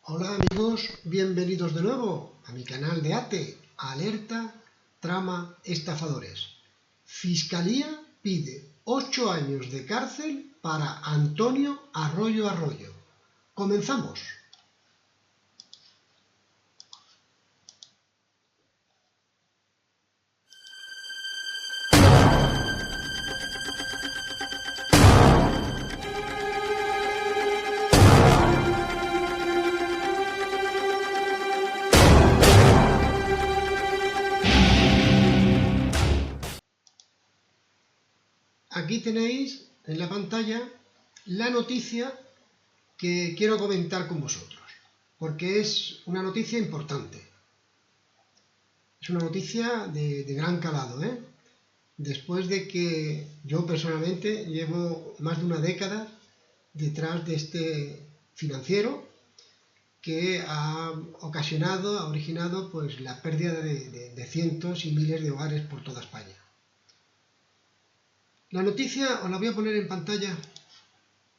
Hola amigos, bienvenidos de nuevo a mi canal de ATE, Alerta Trama Estafadores. Fiscalía pide 8 años de cárcel para Antonio Arroyo Arroyo. ¡Comenzamos! Aquí tenéis en la pantalla la noticia que quiero comentar con vosotros, porque es una noticia importante. Es una noticia de gran calado, Después de que yo personalmente llevo más de una década detrás de este financiero que ha originado pues la pérdida de cientos y miles de hogares por toda España. La noticia os la voy a poner en pantalla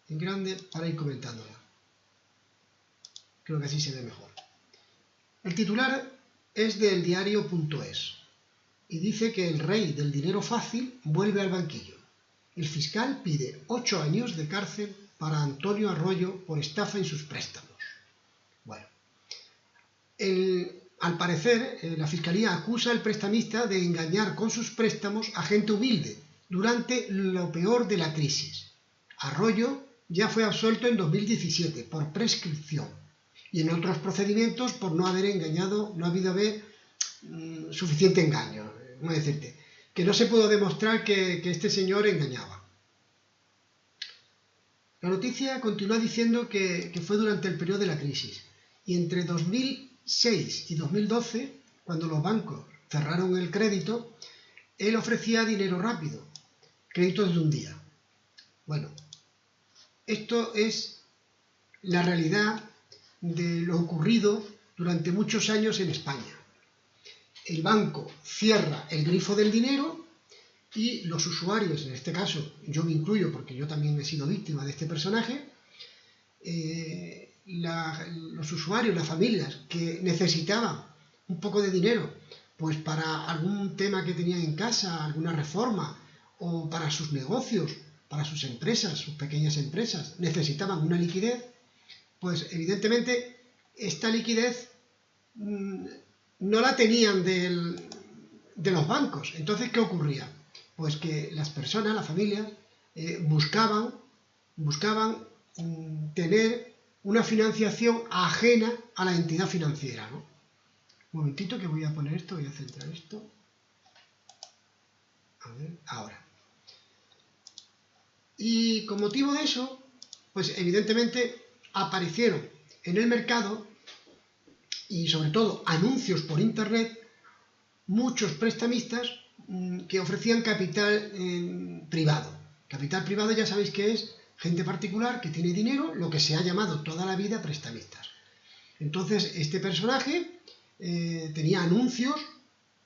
en grande para ir comentándola. Creo que así se ve mejor. El titular es del diario.es y dice que el rey del dinero fácil vuelve al banquillo. El fiscal pide 8 años de cárcel para Antonio Arroyo por estafa en sus préstamos. Bueno, al parecer la fiscalía acusa al prestamista de engañar con sus préstamos a gente humilde durante lo peor de la crisis. Arroyo ya fue absuelto en 2017 por prescripción y en otros procedimientos por no haber engañado, no ha habido suficiente engaño. ¿Cómo decirte? Que no se pudo demostrar que este señor engañaba. La noticia continúa diciendo que fue durante el periodo de la crisis y entre 2006 y 2012, cuando los bancos cerraron el crédito, él ofrecía dinero rápido, créditos de un día. Bueno, esto es la realidad de lo ocurrido durante muchos años en España. El banco cierra el grifo del dinero y los usuarios, en este caso yo me incluyo porque yo también he sido víctima de este personaje, los usuarios, las familias que necesitaban un poco de dinero pues para algún tema que tenían en casa, alguna reforma o para sus negocios, para sus empresas, sus pequeñas empresas, necesitaban una liquidez, pues evidentemente esta liquidez no la tenían de los bancos. Entonces, ¿qué ocurría? Pues que las personas, las familias, buscaban tener una financiación ajena a la entidad financiera, ¿no? Un momentito que voy a poner esto, voy a centrar esto. A ver, ahora. Y con motivo de eso, pues evidentemente aparecieron en el mercado y sobre todo anuncios por internet, muchos prestamistas que ofrecían capital privado. Capital privado ya sabéis que es gente particular que tiene dinero, lo que se ha llamado toda la vida prestamistas. Entonces este personaje tenía anuncios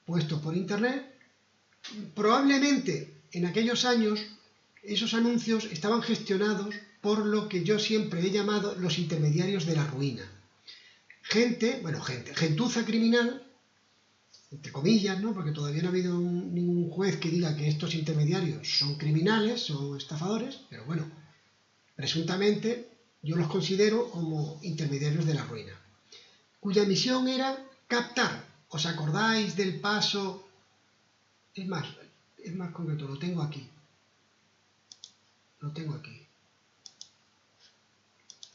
puestos por internet. Probablemente en aquellos años esos anuncios estaban gestionados por lo que yo siempre he llamado los intermediarios de la ruina. Gentuza criminal, entre comillas, ¿no? Porque todavía no ha habido ningún juez que diga que estos intermediarios son criminales, son estafadores, pero bueno, presuntamente yo los considero como intermediarios de la ruina, cuya misión era captar. ¿Os acordáis del paso? Es más concreto, lo tengo aquí.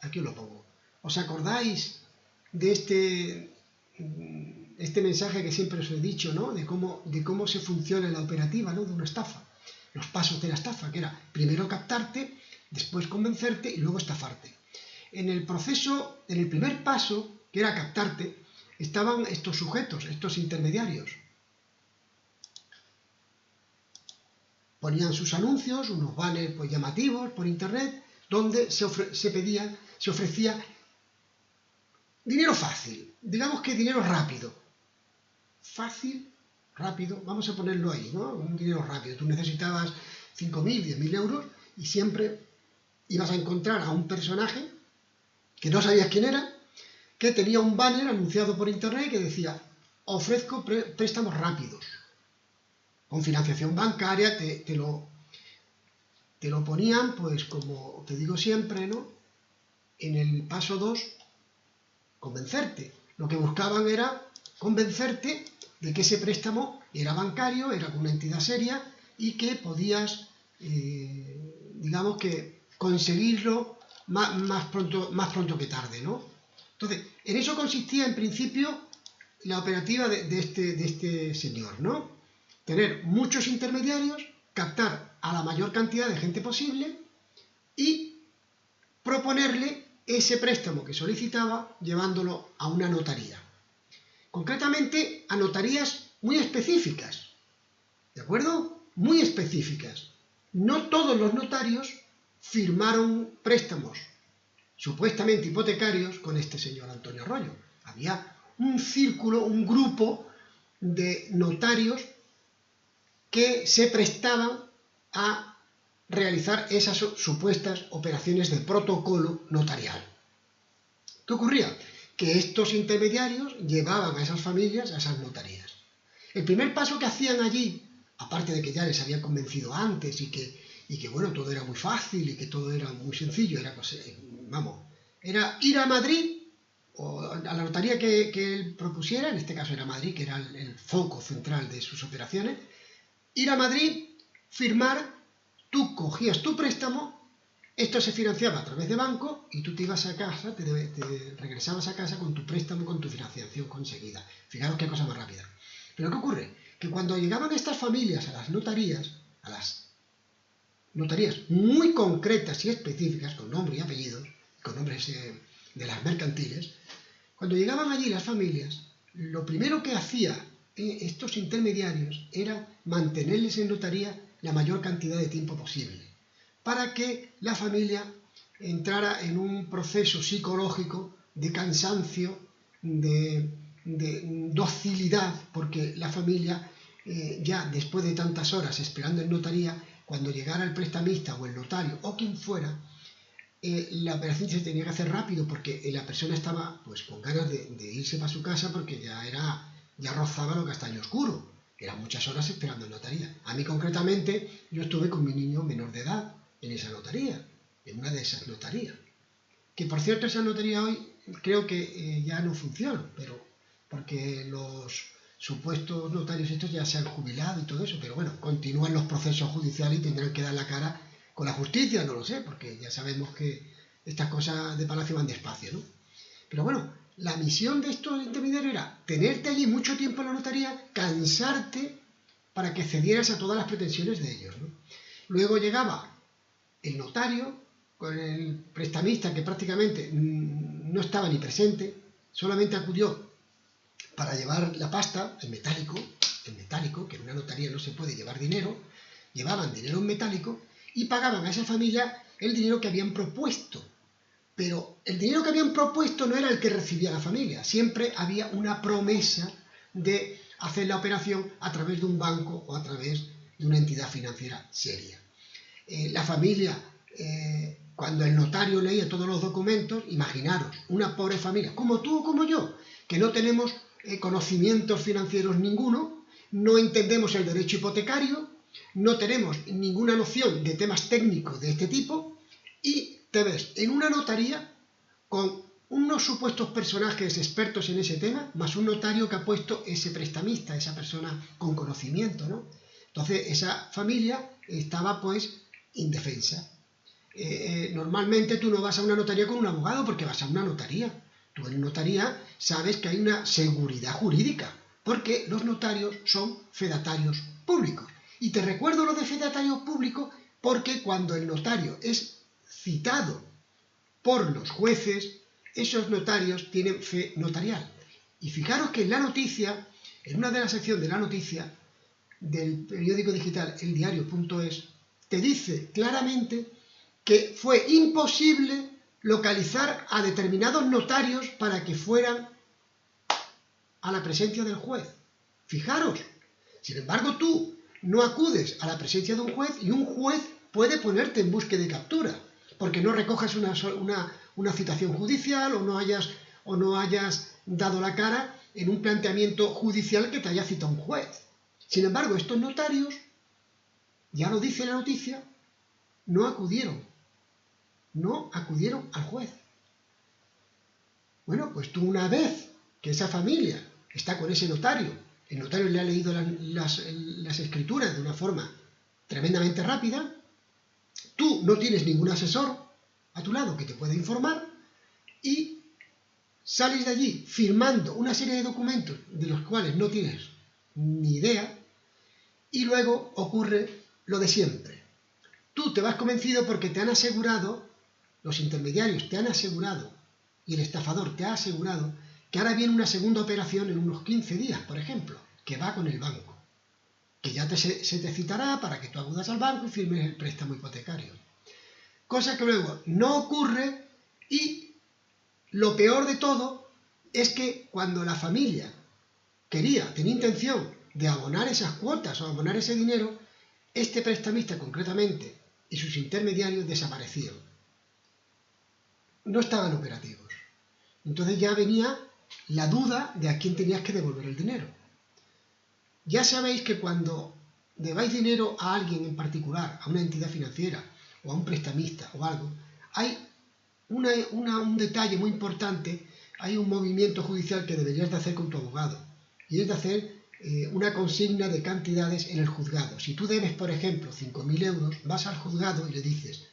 Aquí os lo pongo. ¿Os acordáis de este mensaje que siempre os he dicho, ¿no? De cómo se funciona la operativa, ¿no? De una estafa. Los pasos de la estafa, que era primero captarte, después convencerte y luego estafarte. En el proceso, en el primer paso, que era captarte, estaban estos sujetos, estos intermediarios. Ponían sus anuncios, unos banners pues llamativos por internet, donde se ofrecía dinero fácil, digamos que dinero rápido. Fácil, rápido, vamos a ponerlo ahí, ¿no? Un dinero rápido. Tú necesitabas 5.000, 10.000 euros y siempre ibas a encontrar a un personaje que no sabías quién era, que tenía un banner anunciado por internet que decía: ofrezco préstamos rápidos. Con financiación bancaria te lo ponían, pues como te digo siempre, ¿no? En el paso 2, convencerte. Lo que buscaban era convencerte de que ese préstamo era bancario, era con una entidad seria y que podías, digamos que, conseguirlo más pronto que tarde, ¿no? Entonces, en eso consistía en principio la operativa de este señor, ¿no? Tener muchos intermediarios, captar a la mayor cantidad de gente posible y proponerle ese préstamo que solicitaba llevándolo a una notaría. Concretamente a notarías muy específicas, ¿de acuerdo? Muy específicas. No todos los notarios firmaron préstamos supuestamente hipotecarios con este señor Antonio Arroyo. Había un círculo, un grupo de notarios que se prestaban a realizar esas supuestas operaciones de protocolo notarial. ¿Qué ocurría? Que estos intermediarios llevaban a esas familias a esas notarías. El primer paso que hacían allí, aparte de que ya les había convencido antes y que bueno, todo era muy fácil y que todo era muy sencillo, era ir a Madrid o a la notaría que él propusiera, en este caso era Madrid, que era el foco central de sus operaciones, ir a Madrid, firmar, tú cogías tu préstamo, esto se financiaba a través de banco y tú te ibas a casa, te regresabas a casa con tu préstamo, con tu financiación conseguida. Fijaros qué cosa más rápida. Pero ¿qué ocurre? Que cuando llegaban estas familias a las notarías muy concretas y específicas, con nombre y apellidos, con nombres de las mercantiles, cuando llegaban allí las familias, lo primero que hacía estos intermediarios era mantenerles en notaría la mayor cantidad de tiempo posible, para que la familia entrara en un proceso psicológico de cansancio, de docilidad, porque la familia ya después de tantas horas esperando en notaría, cuando llegara el prestamista o el notario o quien fuera, la operación se tenía que hacer rápido porque la persona estaba pues con ganas de irse para su casa porque ya rozaba lo castaño oscuro. Eran muchas horas esperando en notaría. A mí concretamente, yo estuve con mi niño menor de edad en esa notaría, en una de esas notarías. Que por cierto, esa notaría hoy creo que ya no funciona, pero porque los supuestos notarios estos ya se han jubilado y todo eso, pero bueno, continúan los procesos judiciales y tendrán que dar la cara con la justicia, no lo sé, porque ya sabemos que estas cosas de palacio van despacio, ¿no? Pero bueno, la misión de estos intermediarios era tenerte allí mucho tiempo en la notaría, cansarte para que cedieras a todas las pretensiones de ellos, ¿no? Luego llegaba el notario con el prestamista que prácticamente no estaba ni presente, solamente acudió para llevar la pasta, el metálico, que en una notaría no se puede llevar dinero, llevaban dinero en metálico y pagaban a esa familia el dinero que habían propuesto. Pero el dinero que habían propuesto no era el que recibía la familia, siempre había una promesa de hacer la operación a través de un banco o a través de una entidad financiera seria. La familia, cuando el notario leía todos los documentos, imaginaros, una pobre familia, como tú o como yo, que no tenemos conocimientos financieros ninguno, no entendemos el derecho hipotecario, no tenemos ninguna noción de temas técnicos de este tipo y te ves en una notaría con unos supuestos personajes expertos en ese tema, más un notario que ha puesto ese prestamista, esa persona con conocimiento, ¿no? Entonces esa familia estaba pues indefensa. Normalmente tú no vas a una notaría con un abogado porque vas a una notaría. Tú en notaría sabes que hay una seguridad jurídica, porque los notarios son fedatarios públicos. Y te recuerdo lo de fedatario público porque cuando el notario es citado por los jueces, esos notarios tienen fe notarial. Y fijaros que en la noticia, en una de las secciones de la noticia del periódico digital eldiario.es, te dice claramente que fue imposible localizar a determinados notarios para que fueran a la presencia del juez. Fijaros, sin embargo tú no acudes a la presencia de un juez y un juez puede ponerte en búsqueda y captura, porque no recojas una citación judicial o no hayas o no hayas dado la cara en un planteamiento judicial que te haya citado un juez. Sin embargo, estos notarios, ya lo dice la noticia, no acudieron al juez. Bueno, pues tú, una vez que esa familia está con ese notario, el notario le ha leído las escrituras de una forma tremendamente rápida, tú no tienes ningún asesor a tu lado que te pueda informar y sales de allí firmando una serie de documentos de los cuales no tienes ni idea, y luego ocurre lo de siempre. Tú te vas convencido porque te han asegurado, los intermediarios te han asegurado, y el estafador te ha asegurado que ahora viene una segunda operación en unos 15 días, por ejemplo, que va con el banco, que ya se te citará para que tú acudas al banco y firmes el préstamo hipotecario. Cosa que luego no ocurre, y lo peor de todo es que cuando la familia tenía intención de abonar esas cuotas o abonar ese dinero, este prestamista concretamente y sus intermediarios desaparecieron. No estaban operativos. Entonces ya venía la duda de a quién tenías que devolver el dinero. Ya sabéis que cuando debáis dinero a alguien en particular, a una entidad financiera o a un prestamista o algo, hay un detalle muy importante, hay un movimiento judicial que deberías de hacer con tu abogado, y es de hacer una consigna de cantidades en el juzgado. Si tú debes, por ejemplo, 5.000 euros, vas al juzgado y le dices,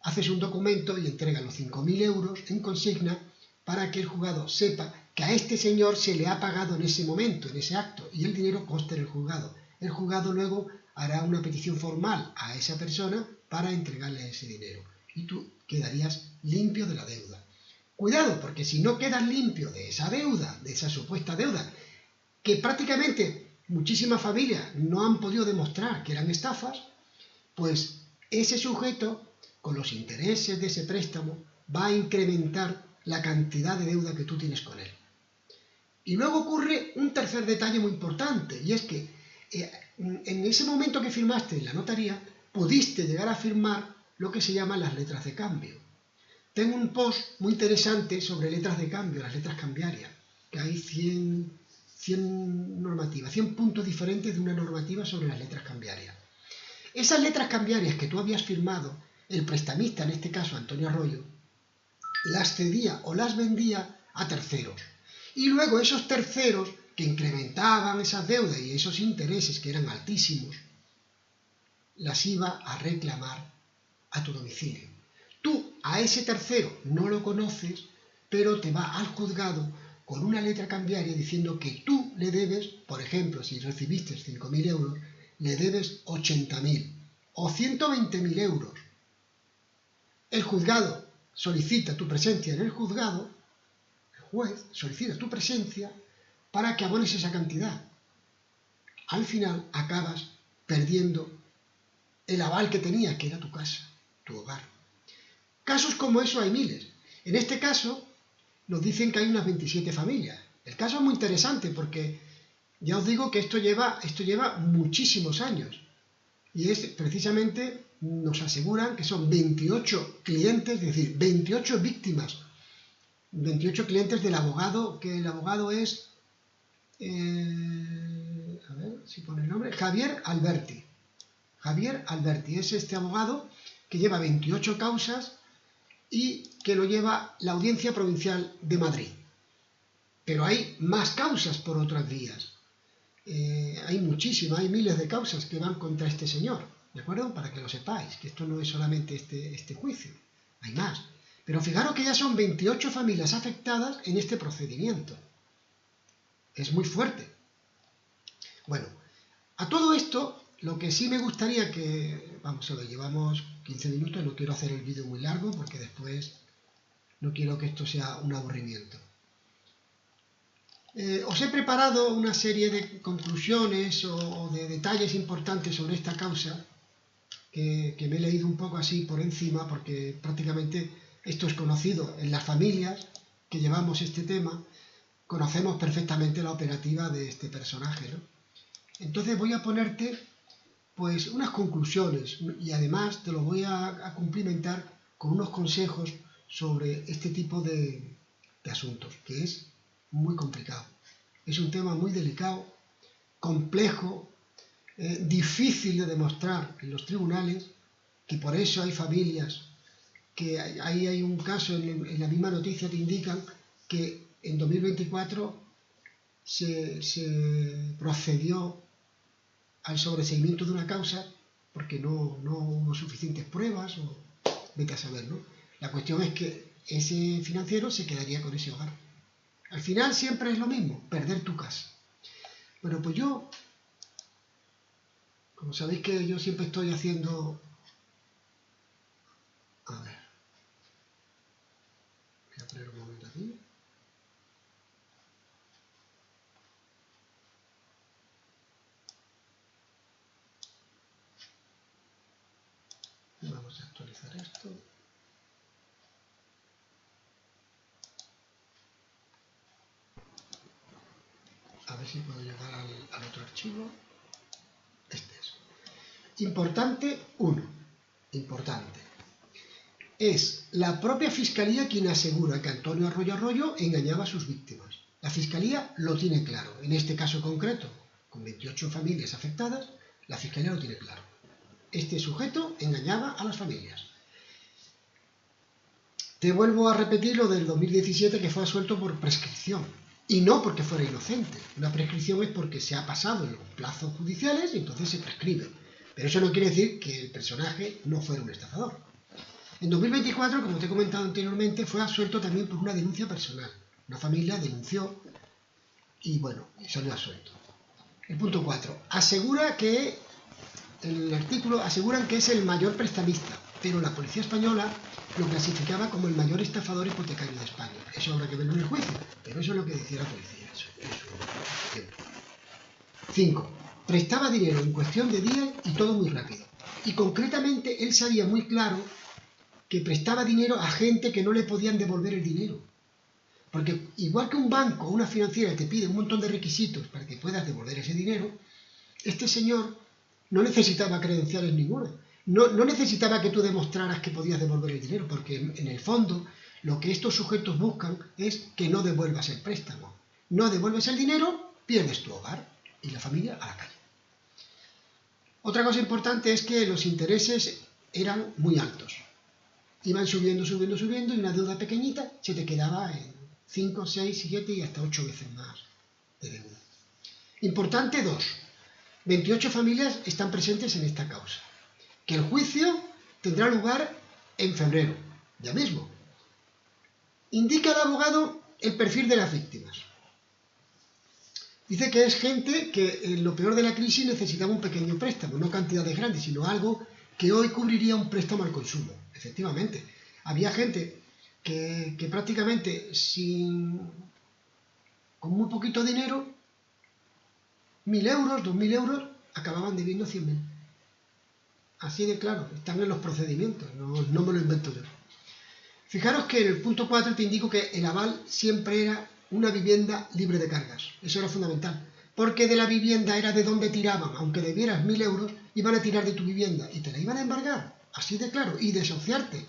haces un documento y entregas los 5.000 euros en consigna para que el juzgado sepa que a este señor se le ha pagado en ese momento, en ese acto, y el dinero conste en el juzgado. El juzgado luego hará una petición formal a esa persona para entregarle ese dinero, y tú quedarías limpio de la deuda. Cuidado, porque si no quedas limpio de esa deuda, de esa supuesta deuda, que prácticamente muchísimas familias no han podido demostrar que eran estafas, pues ese sujeto, con los intereses de ese préstamo, va a incrementar la cantidad de deuda que tú tienes con él. Y luego ocurre un tercer detalle muy importante, y es que en ese momento que firmaste en la notaría, pudiste llegar a firmar lo que se llaman las letras de cambio. Tengo un post muy interesante sobre letras de cambio, las letras cambiarias, que hay 100 normativas, 100 puntos diferentes de una normativa sobre las letras cambiarias. Esas letras cambiarias que tú habías firmado, el prestamista, en este caso Antonio Arroyo, las cedía o las vendía a terceros. Y luego esos terceros, que incrementaban esas deudas y esos intereses que eran altísimos, las iba a reclamar a tu domicilio. Tú a ese tercero no lo conoces, pero te va al juzgado con una letra cambiaria diciendo que tú le debes, por ejemplo, si recibiste 5.000 euros, le debes 80.000 o 120.000 euros. El juzgado solicita tu presencia en el juzgado, el juez solicita tu presencia para que abones esa cantidad. Al final acabas perdiendo el aval que tenías, que era tu casa, tu hogar. Casos como eso hay miles. En este caso nos dicen que hay unas 27 familias. El caso es muy interesante porque ya os digo que esto lleva muchísimos años. Y es precisamente, nos aseguran que son 28 clientes, es decir, 28 víctimas. 28 clientes del abogado, que el abogado es, a ver si pone el nombre, Javier Alberti. Javier Alberti es este abogado que lleva 28 causas y que lo lleva la Audiencia Provincial de Madrid. Pero hay más causas por otras vías. Hay muchísimas, hay miles de causas que van contra este señor, ¿de acuerdo? Para que lo sepáis, que esto no es solamente este juicio, hay más. Pero fijaros que ya son 28 familias afectadas en este procedimiento. Es muy fuerte. Bueno, a todo esto, lo que sí me gustaría que, vamos, solo llevamos 15 minutos, no quiero hacer el vídeo muy largo porque después no quiero que esto sea un aburrimiento. Os he preparado una serie de conclusiones o de detalles importantes sobre esta causa que me he leído un poco así por encima porque prácticamente esto es conocido en las familias que llevamos este tema, conocemos perfectamente la operativa de este personaje, ¿no? Entonces voy a ponerte pues unas conclusiones y además te lo voy a cumplimentar con unos consejos sobre este tipo de de asuntos, que es muy complicado. Es un tema muy delicado, complejo, difícil de demostrar en los tribunales, que por eso hay familias, que ahí hay un caso, en la misma noticia te indican que en 2024 se procedió al sobreseimiento de una causa porque no hubo suficientes pruebas, o vete a saber, ¿no? La cuestión es que ese financiero se quedaría con ese hogar. Al final siempre es lo mismo, perder tu casa. Bueno, pues yo, como sabéis que yo siempre estoy haciendo... A ver, voy a poner un momento aquí. Vamos a actualizar esto. A ver si puedo llegar al otro archivo. Este es. Importante 1. Importante. Es la propia Fiscalía quien asegura que Antonio Arroyo Arroyo engañaba a sus víctimas. La Fiscalía lo tiene claro. En este caso concreto, con 28 familias afectadas, la Fiscalía lo tiene claro. Este sujeto engañaba a las familias. Te vuelvo a repetir lo del 2017, que fue absuelto por prescripción. Y no porque fuera inocente. Una prescripción es porque se ha pasado en los plazos judiciales y entonces se prescribe. Pero eso no quiere decir que el personaje no fuera un estafador. En 2024, como te he comentado anteriormente, fue absuelto también por una denuncia personal. Una familia denunció y bueno, salió absuelto. El punto 4. Asegura que, en el artículo, aseguran que es el mayor prestamista, pero la policía española lo clasificaba como el mayor estafador hipotecario de España. Eso habrá que verlo en el juicio, pero eso es lo que decía la policía. Eso. 5. Prestaba dinero en cuestión de días y todo muy rápido. Y concretamente él sabía muy claro que prestaba dinero a gente que no le podían devolver el dinero. Porque igual que un banco o una financiera te pide un montón de requisitos para que puedas devolver ese dinero, este señor no necesitaba credenciales ninguna. No necesitaba que tú demostraras que podías devolver el dinero, porque en el fondo lo que estos sujetos buscan es que no devuelvas el préstamo. No devuelves el dinero, pierdes tu hogar y la familia a la calle. Otra cosa importante es que los intereses eran muy altos. Iban subiendo y una deuda pequeñita se te quedaba en 5, 6, 7 y hasta 8 veces más de deuda. Importante 2. 28 familias están presentes en esta causa. Que el juicio tendrá lugar en febrero, ya mismo. Indica el abogado el perfil de las víctimas. Dice que es gente que en lo peor de la crisis necesitaba un pequeño préstamo, no cantidades grandes, sino algo que hoy cubriría un préstamo al consumo. Efectivamente, había gente que prácticamente con muy poquito dinero, 1.000 euros, 2.000 euros, acababan debiendo 100.000. Así de claro, están en los procedimientos, no me lo invento yo. Fijaros que en el punto 4 te indico que el aval siempre era una vivienda libre de cargas. Eso era fundamental. Porque de la vivienda era de donde tiraban. Aunque debieras 1.000 euros, iban a tirar de tu vivienda y te la iban a embargar. Así de claro. Y desahuciarte.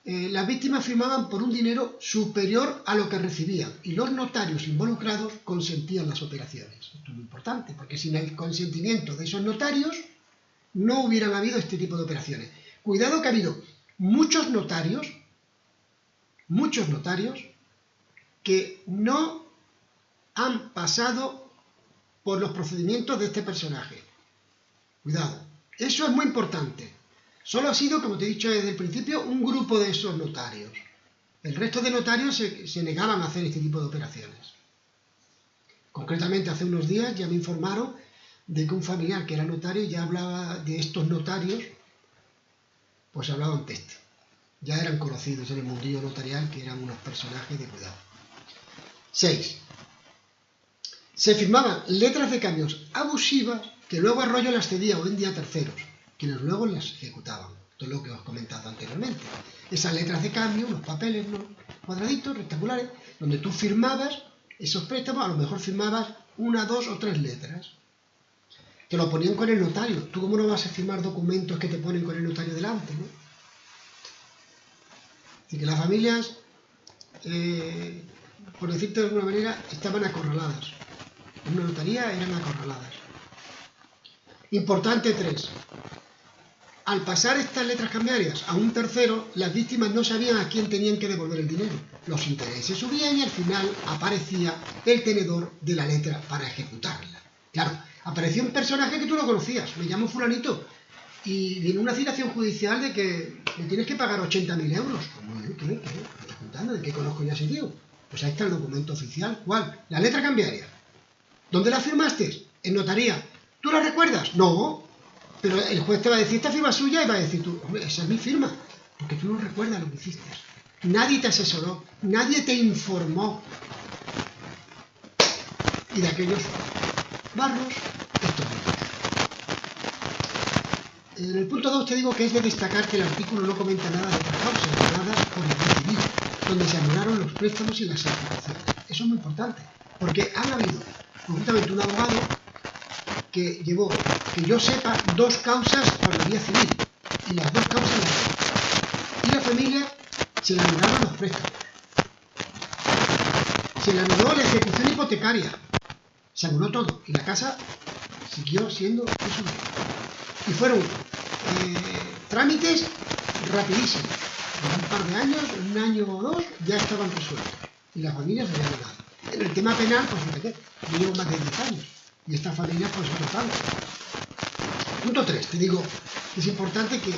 Las víctimas firmaban por un dinero superior a lo que recibían. Y los notarios involucrados consentían las operaciones. Esto es muy importante. Porque sin el consentimiento de esos notarios no hubieran habido este tipo de operaciones. Cuidado que ha habido muchos notarios que no han pasado por los procedimientos de este personaje. Cuidado, eso es muy importante. Solo ha sido, como te he dicho desde el principio, un grupo de esos notarios. El resto de notarios se negaban a hacer este tipo de operaciones. Concretamente, hace unos días ya me informaron de que un familiar que era notario ya hablaba de estos notarios, pues hablaban peste. Ya eran conocidos en el mundillo notarial, que eran unos personajes de cuidado. 6. Se firmaban letras de cambios abusivas que luego Arroyo las cedía o vendía a terceros, quienes luego las ejecutaban. Esto es lo que os he comentado anteriormente. Esas letras de cambio, unos papeles, ¿no?, cuadraditos, rectangulares, donde tú firmabas esos préstamos, a lo mejor firmabas 1, 2 o 3 letras. Te lo ponían con el notario. ¿Tú cómo no vas a firmar documentos que te ponen con el notario delante, no? decir, que las familias, por decirte de alguna manera, estaban acorraladas. En una notaría eran acorraladas. Importante 3. Al pasar estas letras cambiarias a un tercero, las víctimas no sabían a quién tenían que devolver el dinero. Los intereses subían y al final aparecía el tenedor de la letra para ejecutarla. Claro, apareció un personaje que tú no conocías. Me llamo fulanito y viene una citación judicial de que me tienes que pagar 80.000 euros. ¿Qué? ¿Me estás contando? ¿De qué conozco ya ese tío? Pues ahí está el documento oficial. ¿Cuál? La letra cambiaria. ¿Dónde la firmaste? En notaría. ¿Tú la recuerdas? No. Pero el juez te va a decir, esta firma es suya, y va a decir tú, hombre, esa es mi firma, porque tú no recuerdas lo que hiciste. Nadie te asesoró, nadie te informó. Y de aquellos barros, estos mismos. En el punto 2 te digo que es de destacar que el artículo no comenta nada de otras causas, nada por el civil, donde se anularon los préstamos y las ejecuciones. Eso es muy importante, porque han habido, concretamente un abogado, que llevó, que yo sepa, 2 causas por la vía civil, y las 2 causas las ganó. Y la familia se le anularon los préstamos, se le anuló la ejecución hipotecaria, se anuló todo, y la casa siguió siendo de su vida. Y fueron trámites rapidísimos, en un par de años, un año o 2, ya estaban resueltos, y las familias se habían ganado. En el tema penal, pues fíjate, yo llevo más de 10 años. Y esta familia, pues, otro tanto. Punto 3. Te digo que es importante que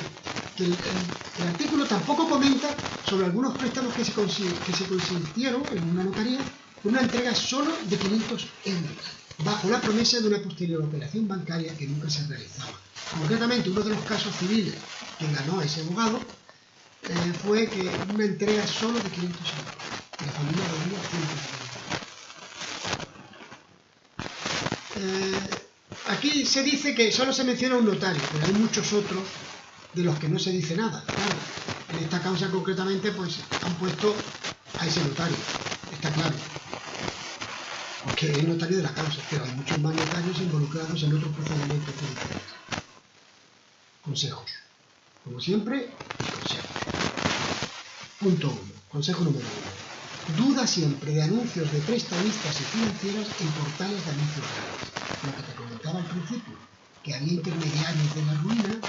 el artículo tampoco comenta sobre algunos préstamos que se consintieron en una notaría con una entrega solo de 500 euros, bajo la promesa de una posterior operación bancaria que nunca se realizaba. Concretamente, uno de los casos civiles que ganó ese abogado fue que una entrega solo de 500 euros. La familia debía 150. Aquí se dice que solo se menciona un notario, pero hay muchos otros de los que no se dice nada. Claro, en esta causa concretamente pues han puesto a ese notario, está claro, porque es el notario de la causa, pero hay muchos más notarios involucrados en otros procedimientos judiciales. Consejos. Como siempre, consejos. Punto 1. Consejo número 1. Duda siempre de anuncios de prestamistas y financieras en portales de anuncios reales. Lo que te comentaba al principio, que había intermediarios de la ruina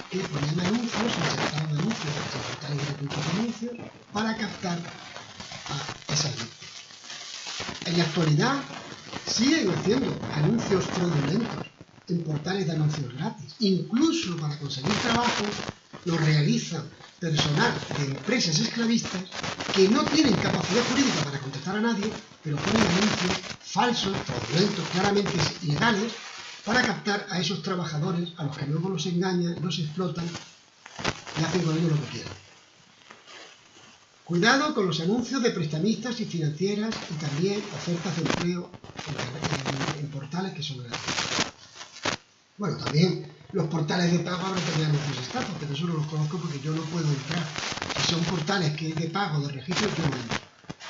que ponían anuncios, insertaban anuncios en portales gratuitos de anuncios para captar a esas víctimas. En la actualidad siguen haciendo anuncios fraudulentos en portales de anuncios gratis. Incluso para conseguir trabajo lo realizan personal de empresas esclavistas que no tienen capacidad jurídica para contactar a nadie, pero ponen anuncios falsos, fraudulentos, claramente ilegales, para captar a esos trabajadores a los que luego los engañan, los explotan y hacen con ellos lo que quieran. Cuidado con los anuncios de prestamistas y financieras y también ofertas de empleo en portales que son gratis. Bueno, también los portales de pago ahora tenían anuncios estafa, pero eso no los conozco porque yo no puedo entrar. Si son portales que de pago, de registro, yo no entro.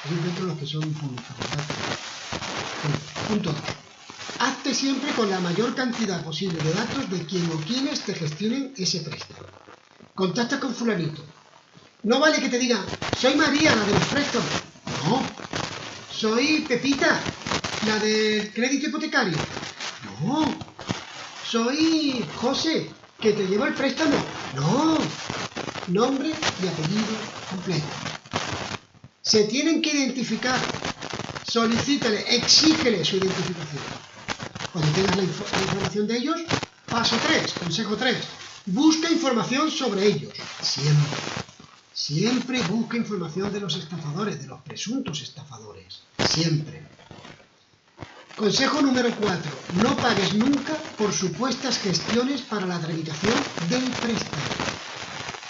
Yo encuentro los que son públicos, ¿verdad? Bueno, punto 2. Hazte siempre con la mayor cantidad posible de datos de quien o quienes te gestionen ese préstamo. Contacta con fulanito. No vale que te digan, soy María, la de los préstamos. No. Soy Pepita, la del crédito hipotecario. No. Soy José, que te lleva el préstamo. No. Nombre y apellido completo. Se tienen que identificar. Solicítale, exígele su identificación. Cuando tengas la información de ellos, paso 3, consejo 3. Busca información sobre ellos. Siempre. Siempre busca información de los estafadores, de los presuntos estafadores. Siempre. Consejo número 4. No pagues nunca por supuestas gestiones para la tramitación del préstamo.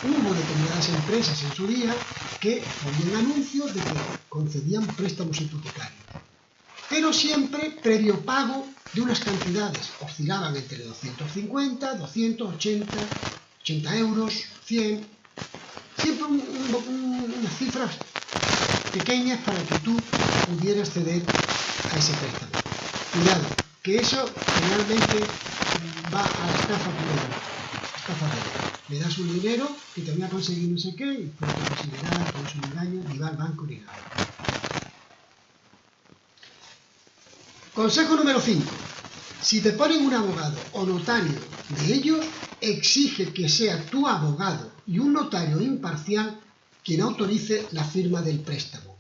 Hubo determinadas empresas en su día que ponían anuncios de que concedían préstamos hipotecarios. Pero siempre previo pago de unas cantidades. Oscilaban entre 250, 280, 80 euros, 100. Siempre unas cifras pequeñas para que tú pudieras ceder a ese préstamo. Cuidado, que eso generalmente va a la estafa pura. le das un dinero que te voy a conseguir no sé qué, y pues te considerar que es un engaño, ni va al banco ni nada. Consejo número 5. Si te ponen un abogado o notario de ellos, exige que sea tu abogado y un notario imparcial quien autorice la firma del préstamo.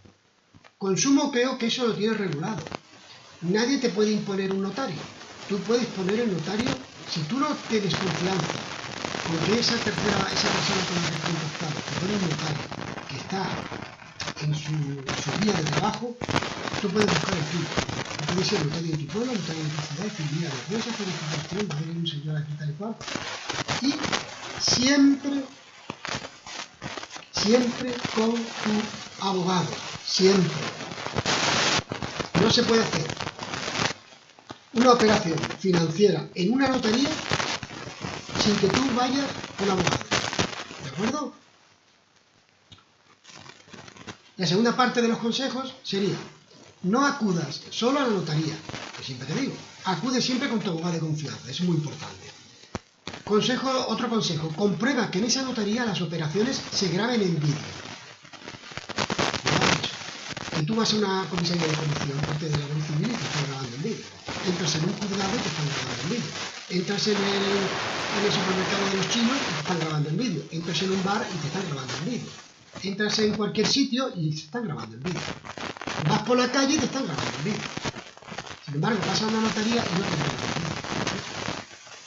Consumo creo que eso lo tienes regulado. Nadie te puede imponer un notario. Tú puedes poner el notario si tú no tienes confianza con que esa persona con la que has contactado te pone un notario que está en su vía de trabajo. Tú puedes buscar el tuyo. Puede ser notario de tu pueblo, notario de tu ciudad, y decir, mira, ¿me puedes hacer esta gestión? Va a venir un señor aquí tal y cual. Y siempre con tu abogado. Siempre. No se puede hacer una operación financiera en una notaría sin que tú vayas con abogado. ¿De acuerdo? La segunda parte de los consejos sería: no acudas solo a la notaría, que siempre te digo, acude siempre con tu abogado de confianza, eso es muy importante. Otro consejo, comprueba que en esa notaría las operaciones se graben en vídeo. Que tú vas a una comisaría de policía, una parte de la Guardia Civil, y te están grabando en vídeo. Entras en un juzgado y te están grabando en vídeo. Entras en el supermercado de los chinos y te están grabando en vídeo. Entras en un bar y te están grabando en vídeo. Entras en cualquier sitio y te están grabando en vídeo. Vas por la calle y te están grabando en vídeo. Sin embargo, vas a una notaría y no te graban en vídeo.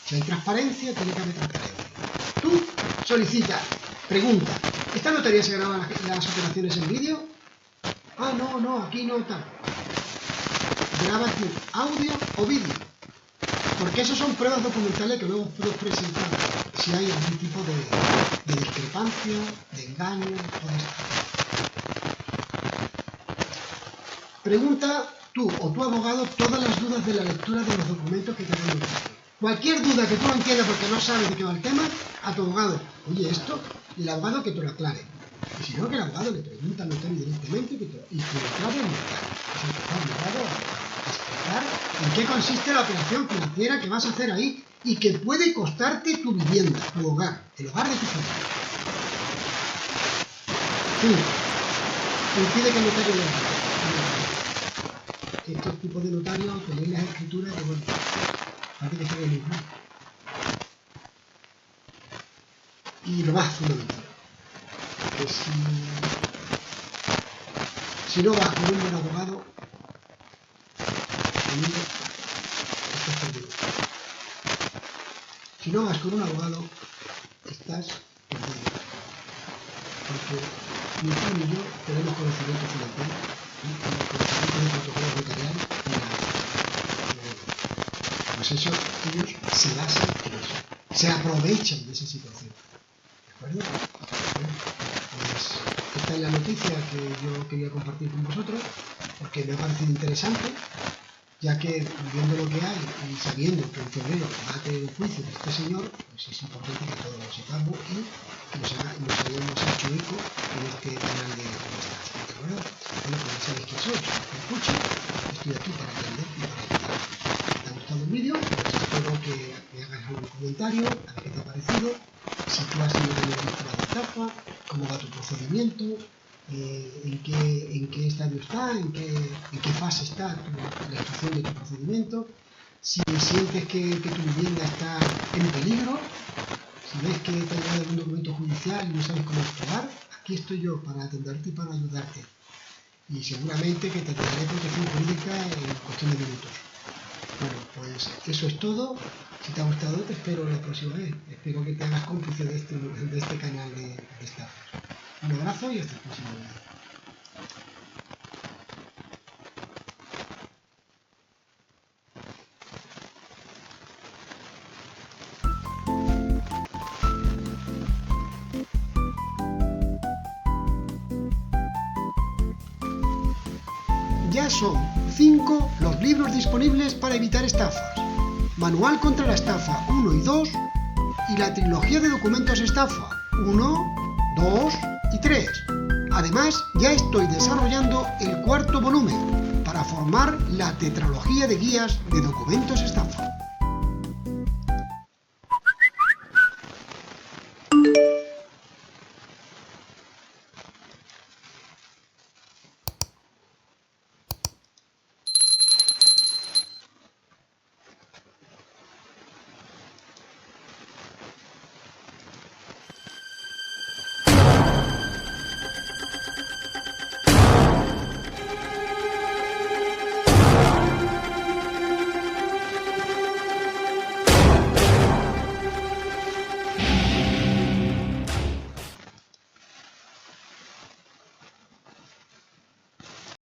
Si hay transparencia, tiene que haber transparencia. Tú solicitas, pregunta, ¿esta notaría se graban las operaciones en vídeo? Ah, no, aquí no está. Graba tu audio o vídeo. Porque esas son pruebas documentales que luego puedes presentar si hay algún tipo de discrepancia, de engaño, todo esto. Pregunta tú o tu abogado todas las dudas de la lectura de los documentos que te den. Cualquier duda que tú no entiendas porque no sabes de qué va el tema, a tu abogado, oye, esto, y el abogado que te lo aclare. Y si no, que el abogado le pregunta al notario directamente y que lo aclare el notario. Es el que está obligado a explicar en qué consiste la operación financiera que vas a hacer ahí y que puede costarte tu vivienda, tu hogar, el hogar de tu familia. 5. Impide que el notario lea. Estos tipos de notarios, que leen las escrituras, que bueno, parece que saben librar. Y lo más fundamental, que si no vas con un buen abogado, amigo, estás perdido. Si no vas con un abogado, estás perdido. Porque ni tú ni yo tenemos conocimiento financiero, tenemos conocimiento de protocolos notariales, pues eso, ellos se basan en eso, se aprovechan de esa situación. ¿De acuerdo? Pues esta es la noticia que yo quería compartir con vosotros, porque me ha parecido interesante, ya que viendo lo que hay y sabiendo que en febrero va a tener un juicio de este señor, pues es importante que todos lo sepamos y que nos hayamos hecho eco en este canal de estafa. ¿De acuerdo? Bueno, pues ya sabéis quién soy, soy Puchi, estoy aquí para aprender y para ayudar. ¿Te ha gustado el vídeo? Pues espero que me hagas algún comentario, a ver qué te ha parecido, si tú has sido en la víctima de estafa, cómo va tu procedimiento, en qué estadio está, en qué fase está la instrucción de tu procedimiento, si sientes que tu vivienda está en peligro, si ves que te ha llegado algún documento judicial y no sabes cómo actuar, aquí estoy yo para atenderte y para ayudarte. Y seguramente que te daré protección jurídica en cuestión de minutos. Bueno, pues eso es todo. Si te ha gustado, te espero la próxima vez. Espero que te hagas cómplice de este canal de estafas. Un abrazo y hasta el próximo vídeo. Ya son 5 los libros disponibles para evitar estafas. Manual contra la estafa 1 y 2 y la trilogía de documentos estafa 1, 2 y 3. Además, ya estoy desarrollando el 4º volumen para formar la tetralogía de guías de documentos estafa.